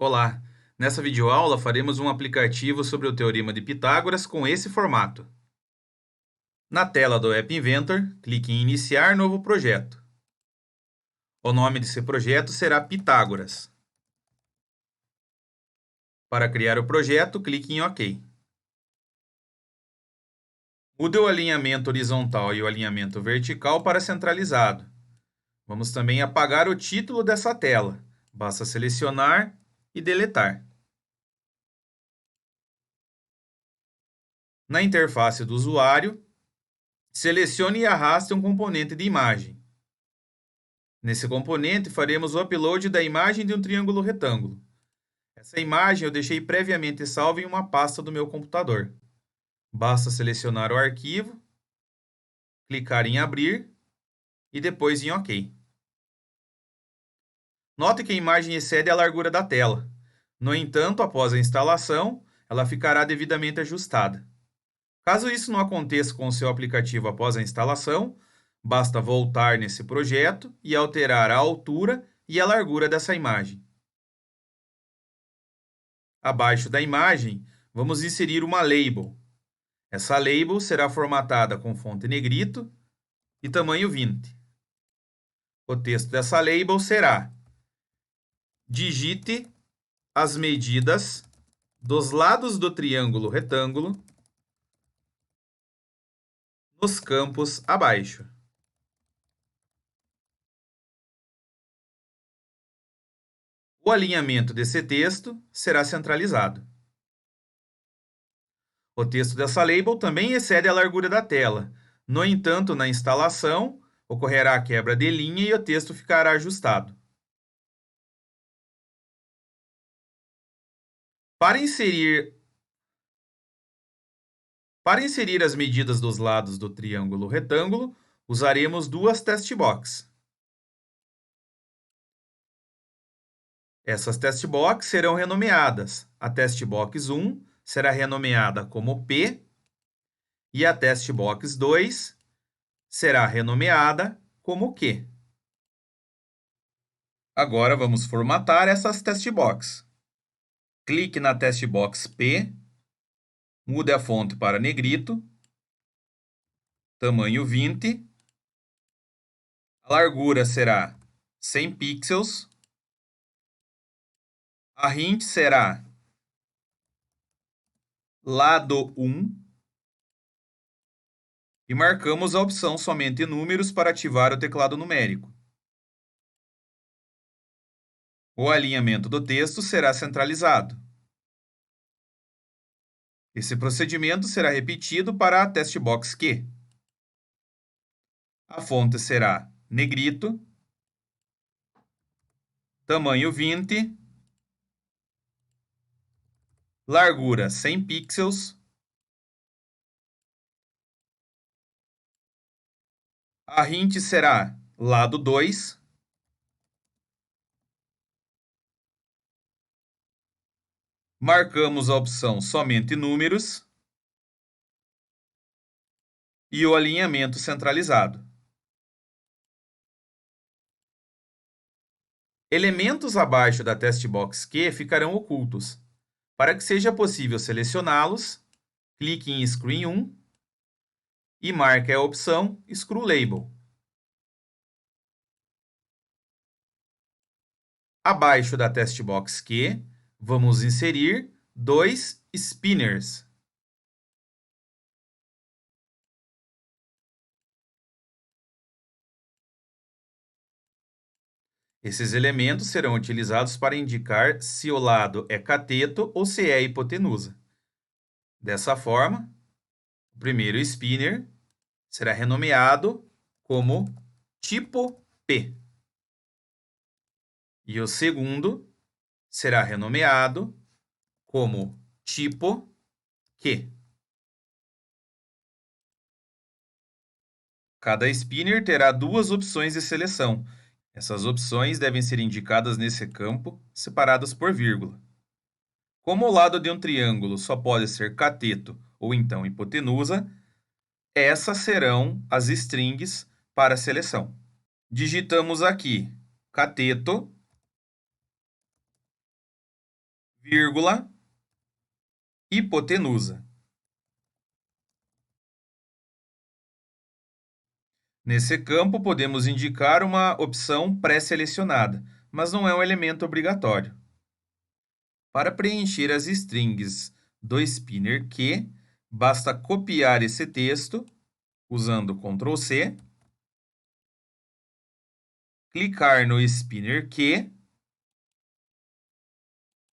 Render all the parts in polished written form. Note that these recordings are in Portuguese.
Olá! Nessa videoaula faremos um aplicativo sobre o Teorema de Pitágoras com esse formato. Na tela do App Inventor, clique em Iniciar novo projeto. O nome desse projeto será Pitágoras. Para criar o projeto, clique em OK. Mude o alinhamento horizontal e o alinhamento vertical para centralizado. Vamos também apagar o título dessa tela. Basta selecionar e deletar. Na interface do usuário, selecione e arraste um componente de imagem. Nesse componente, faremos o upload da imagem de um triângulo retângulo. Essa imagem eu deixei previamente salva em uma pasta do meu computador. Basta selecionar o arquivo, clicar em Abrir e depois em OK. Note que a imagem excede a largura da tela. No entanto, após a instalação, ela ficará devidamente ajustada. Caso isso não aconteça com o seu aplicativo após a instalação, basta voltar nesse projeto e alterar a altura e a largura dessa imagem. Abaixo da imagem, vamos inserir uma label. Essa label será formatada com fonte negrito e tamanho 20. O texto dessa label será: digite as medidas dos lados do triângulo retângulo nos campos abaixo. O alinhamento desse texto será centralizado. O texto dessa label também excede a largura da tela. No entanto, na instalação, ocorrerá a quebra de linha e o texto ficará ajustado. Para inserir as medidas dos lados do triângulo retângulo, usaremos duas test box. Essas test box serão renomeadas. A test box 1 será renomeada como P e a test box 2 será renomeada como Q. Agora vamos formatar essas test box. Clique na test box P, mude a fonte para negrito, tamanho 20, a largura será 100 pixels, a hint será lado 1 e marcamos a opção somente números para ativar o teclado numérico. O alinhamento do texto será centralizado. Esse procedimento será repetido para a test box Q. A fonte será negrito, tamanho 20, largura 100 pixels, a hint será lado 2, marcamos a opção somente números e o alinhamento centralizado. Elementos abaixo da test box Q ficarão ocultos. Para que seja possível selecioná-los, clique em Screen 1 e marque a opção Screw Label. Abaixo da test box Q, vamos inserir dois spinners. Esses elementos serão utilizados para indicar se o lado é cateto ou se é hipotenusa. Dessa forma, o primeiro spinner será renomeado como tipo P. E o segundo será renomeado como tipo Q. Cada spinner terá duas opções de seleção. Essas opções devem ser indicadas nesse campo, separadas por vírgula. Como o lado de um triângulo só pode ser cateto ou então hipotenusa, essas serão as strings para a seleção. Digitamos aqui cateto vírgula, hipotenusa. Nesse campo, podemos indicar uma opção pré-selecionada, mas não é um elemento obrigatório. Para preencher as strings do spinner Q, basta copiar esse texto usando Ctrl C, clicar no spinner Q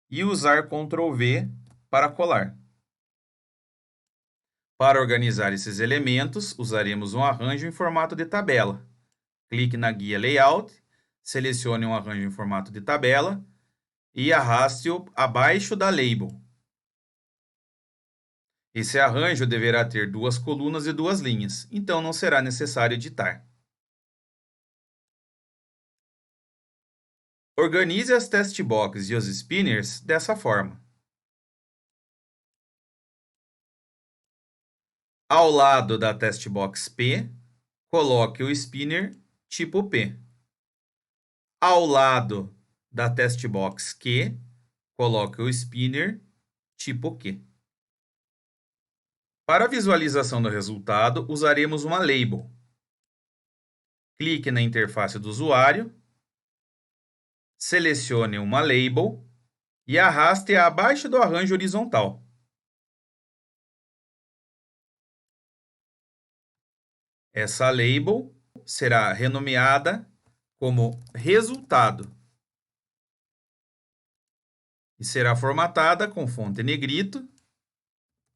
e usar Ctrl V para colar. Para organizar esses elementos, usaremos um arranjo em formato de tabela. Clique na guia Layout, selecione um arranjo em formato de tabela e arraste-o abaixo da label. Esse arranjo deverá ter 2 colunas e 2 linhas, então não será necessário editar. Organize as testbox e os spinners dessa forma. Ao lado da testbox P, coloque o spinner tipo P. Ao lado da testbox Q, coloque o spinner tipo Q. Para a visualização do resultado, usaremos uma label. Clique na interface do usuário, selecione uma label e arraste-a abaixo do arranjo horizontal. Essa label será renomeada como resultado e será formatada com fonte negrito,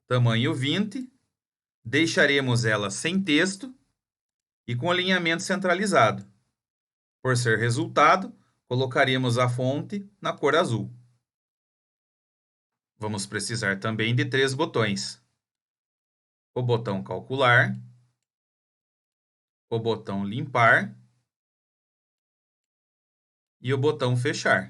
tamanho 20, deixaremos ela sem texto e com alinhamento centralizado. Por ser resultado, colocaremos a fonte na cor azul. Vamos precisar também de 3 botões: o botão calcular, o botão limpar e o botão fechar.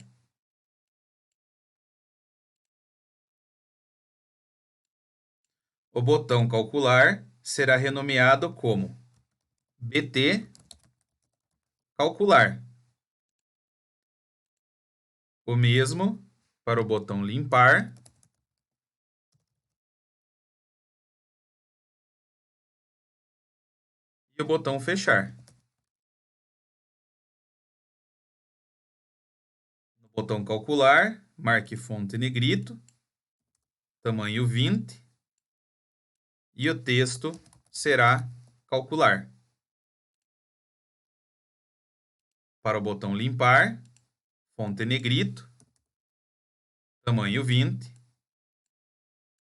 O botão calcular será renomeado como BT calcular. O mesmo para o botão limpar e o botão fechar. No botão calcular, marque fonte negrito, tamanho 20 e o texto será calcular. Para o botão limpar, fonte negrito, tamanho 20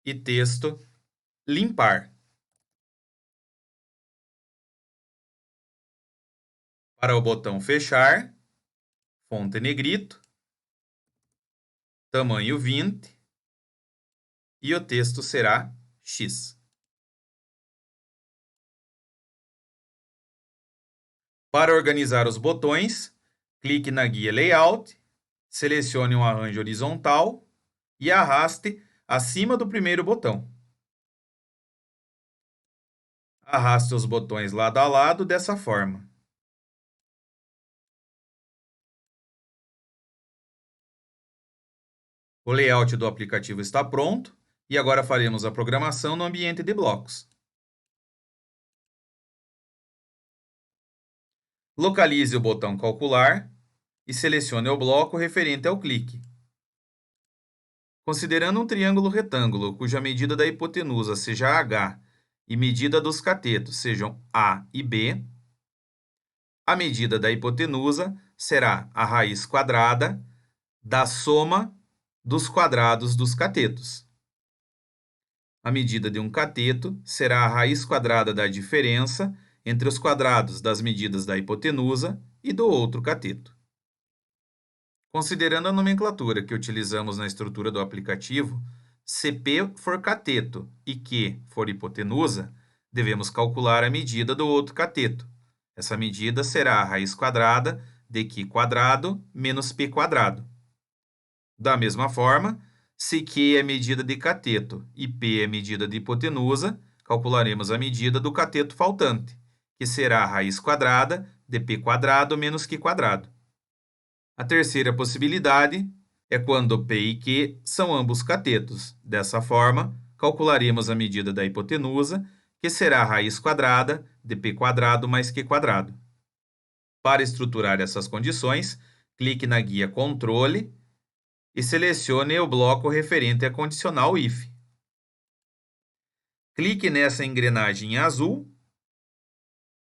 e texto limpar. Para o botão fechar, fonte negrito, tamanho 20 e o texto será X. Para organizar os botões, clique na guia Layout, selecione um arranjo horizontal e arraste acima do primeiro botão. Arraste os botões lado a lado dessa forma. O layout do aplicativo está pronto e agora faremos a programação no ambiente de blocos. Localize o botão calcular e selecione o bloco referente ao clique. Considerando um triângulo retângulo cuja medida da hipotenusa seja h e medida dos catetos sejam a e b, a medida da hipotenusa será a raiz quadrada da soma dos quadrados dos catetos. A medida de um cateto será a raiz quadrada da diferença entre os quadrados das medidas da hipotenusa e do outro cateto. Considerando a nomenclatura que utilizamos na estrutura do aplicativo, se P for cateto e Q for hipotenusa, devemos calcular a medida do outro cateto. Essa medida será a raiz quadrada de Q quadrado menos P quadrado. Da mesma forma, se Q é medida de cateto e P é medida de hipotenusa, calcularemos a medida do cateto faltante, que será a raiz quadrada de P quadrado menos Q quadrado. A terceira possibilidade é quando P e Q são ambos catetos. Dessa forma, calcularemos a medida da hipotenusa, que será a raiz quadrada de P quadrado mais Q quadrado. Para estruturar essas condições, clique na guia Controle e selecione o bloco referente à condicional IF. Clique nessa engrenagem azul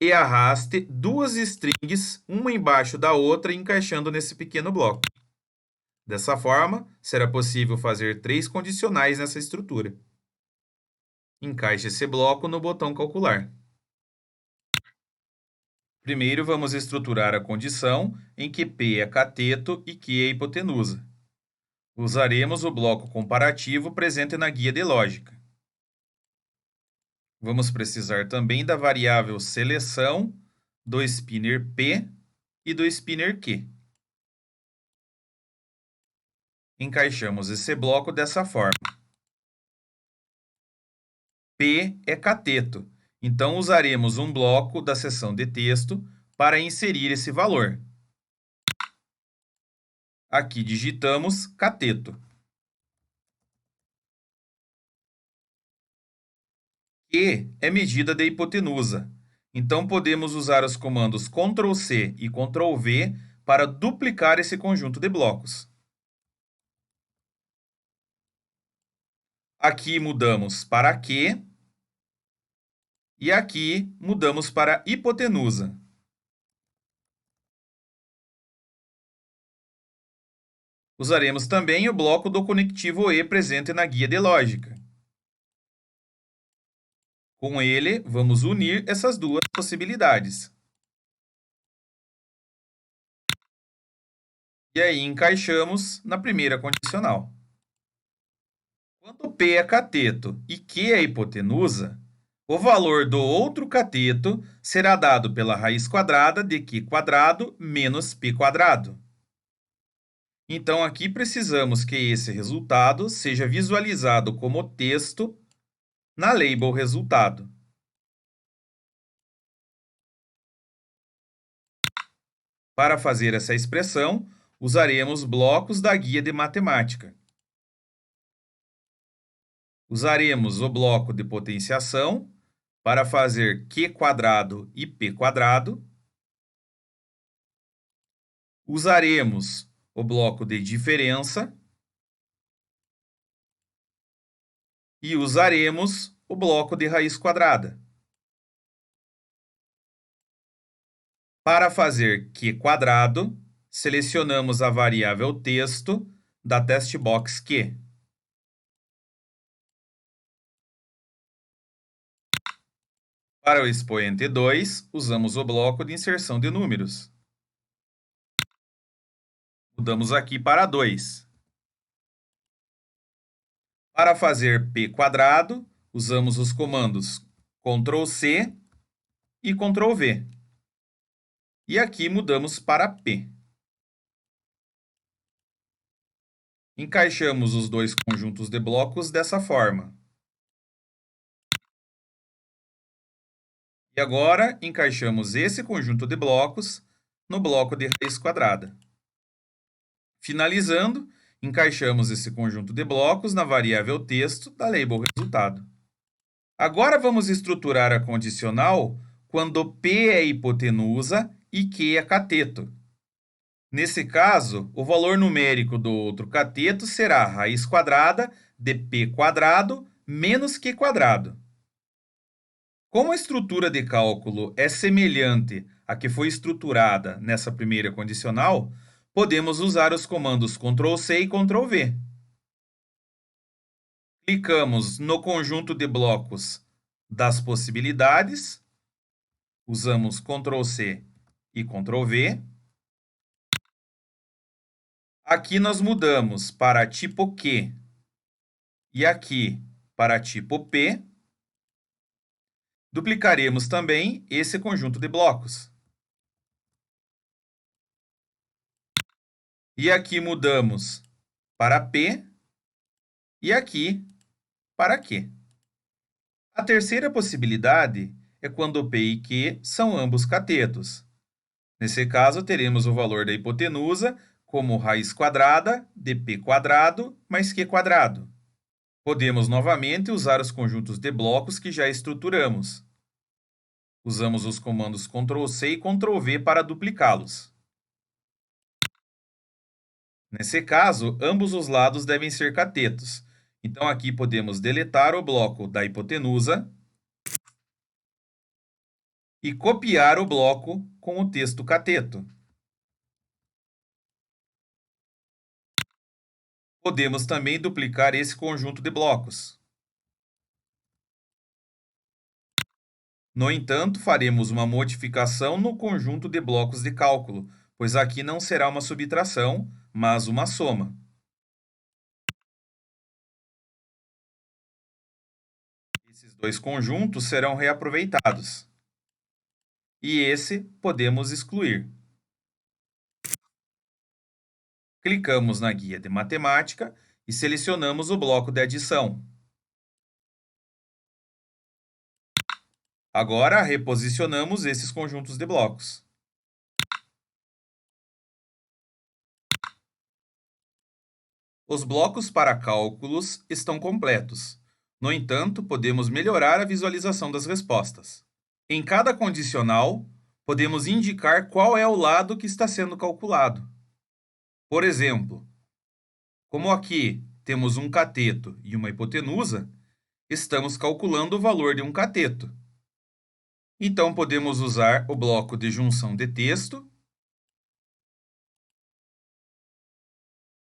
e arraste duas strings, uma embaixo da outra, encaixando nesse pequeno bloco. Dessa forma, será possível fazer 3 condicionais nessa estrutura. Encaixe esse bloco no botão Calcular. Primeiro, vamos estruturar a condição em que P é cateto e Q é hipotenusa. Usaremos o bloco comparativo presente na guia de lógica. Vamos precisar também da variável seleção, do spinner P e do spinner Q. Encaixamos esse bloco dessa forma. P é cateto, então usaremos um bloco da seção de texto para inserir esse valor. Aqui digitamos cateto. Q é medida de hipotenusa, então podemos usar os comandos Ctrl+C e Ctrl+V para duplicar esse conjunto de blocos. Aqui mudamos para Q e aqui mudamos para hipotenusa. Usaremos também o bloco do conectivo E presente na guia de lógica. Com ele, vamos unir essas duas possibilidades. E aí encaixamos na primeira condicional. Quando P é cateto e Q é hipotenusa, o valor do outro cateto será dado pela raiz quadrada de Q quadrado menos P quadrado. Então, aqui precisamos que esse resultado seja visualizado como texto na label resultado. Para fazer essa expressão, usaremos blocos da guia de matemática. Usaremos o bloco de potenciação para fazer Q quadrado e P quadrado. Usaremos o bloco de diferença e usaremos o bloco de raiz quadrada. Para fazer Q quadrado, selecionamos a variável texto da testbox Q. Para o expoente 2, usamos o bloco de inserção de números. Mudamos aqui para 2. Para fazer P quadrado, usamos os comandos Ctrl+C e Ctrl+V. E aqui mudamos para P. Encaixamos os dois conjuntos de blocos dessa forma. E agora, encaixamos esse conjunto de blocos no bloco de raiz quadrada. Finalizando, encaixamos esse conjunto de blocos na variável texto da label resultado. Agora vamos estruturar a condicional quando P é hipotenusa e Q é cateto. Nesse caso, o valor numérico do outro cateto será a raiz quadrada de P quadrado menos Q quadrado. Como a estrutura de cálculo é semelhante à que foi estruturada nessa primeira condicional, podemos usar os comandos Ctrl+C e Ctrl+V. Clicamos no conjunto de blocos das possibilidades, usamos Ctrl+C e Ctrl+V. Aqui nós mudamos para tipo Q e aqui para tipo P. Duplicaremos também esse conjunto de blocos. E aqui mudamos para P e aqui para Q. A terceira possibilidade é quando P e Q são ambos catetos. Nesse caso, teremos o valor da hipotenusa como raiz quadrada de p quadrado mais q quadrado. Podemos novamente usar os conjuntos de blocos que já estruturamos. Usamos os comandos Ctrl+C e Ctrl+V para duplicá-los. Nesse caso, ambos os lados devem ser catetos. Então, aqui podemos deletar o bloco da hipotenusa e copiar o bloco com o texto cateto. Podemos também duplicar esse conjunto de blocos. No entanto, faremos uma modificação no conjunto de blocos de cálculo, pois aqui não será uma subtração, mas uma soma. Esses dois conjuntos serão reaproveitados. E esse podemos excluir. Clicamos na guia de matemática e selecionamos o bloco de adição. Agora, reposicionamos esses conjuntos de blocos. Os blocos para cálculos estão completos. No entanto, podemos melhorar a visualização das respostas. Em cada condicional, podemos indicar qual é o lado que está sendo calculado. Por exemplo, como aqui temos um cateto e uma hipotenusa, estamos calculando o valor de um cateto. Então, podemos usar o bloco de junção de texto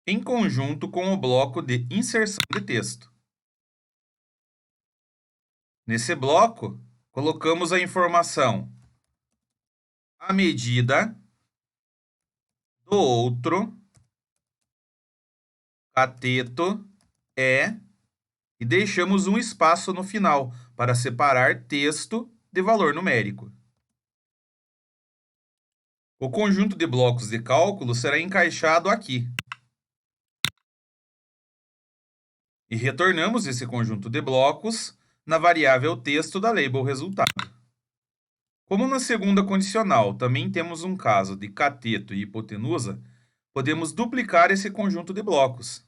em conjunto com o bloco de inserção de texto. Nesse bloco, colocamos a informação: a medida do outro cateto é, e deixamos um espaço no final para separar texto de valor numérico. O conjunto de blocos de cálculo será encaixado aqui. E retornamos esse conjunto de blocos na variável texto da label resultado. Como na segunda condicional também temos um caso de cateto e hipotenusa, podemos duplicar esse conjunto de blocos.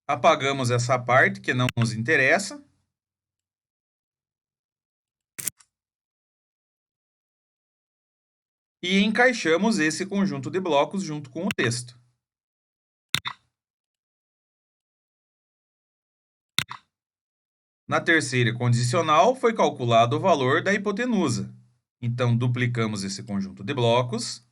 Apagamos essa parte que não nos interessa. E encaixamos esse conjunto de blocos junto com o texto. Na terceira condicional, foi calculado o valor da hipotenusa. Então, duplicamos esse conjunto de blocos.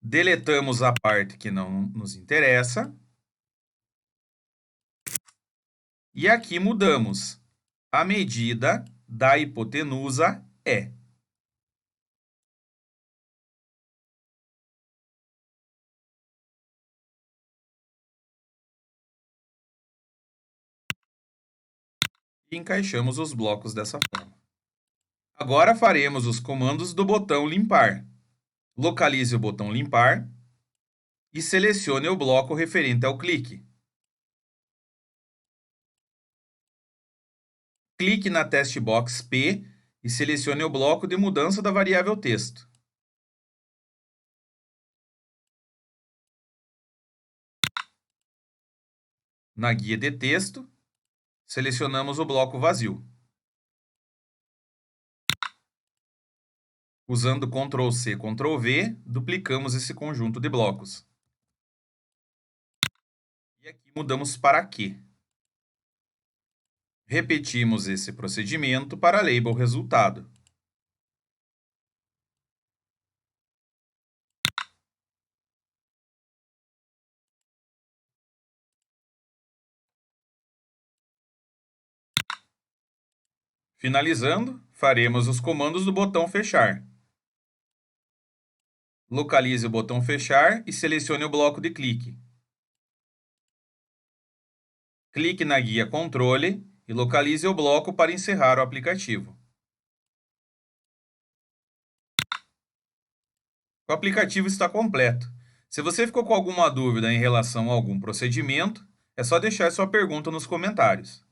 Deletamos a parte que não nos interessa. E aqui mudamos. A medida da hipotenusa é. E encaixamos os blocos dessa forma. Agora faremos os comandos do botão limpar. Localize o botão limpar e selecione o bloco referente ao clique. Clique na test box P e selecione o bloco de mudança da variável texto. Na guia de texto, selecionamos o bloco vazio. Usando Ctrl+C, Ctrl+V, duplicamos esse conjunto de blocos. E aqui mudamos para Q. Repetimos esse procedimento para a label resultado. Finalizando, faremos os comandos do botão fechar. Localize o botão fechar e selecione o bloco de clique. Clique na guia Controle e localize o bloco para encerrar o aplicativo. O aplicativo está completo. Se você ficou com alguma dúvida em relação a algum procedimento, é só deixar sua pergunta nos comentários.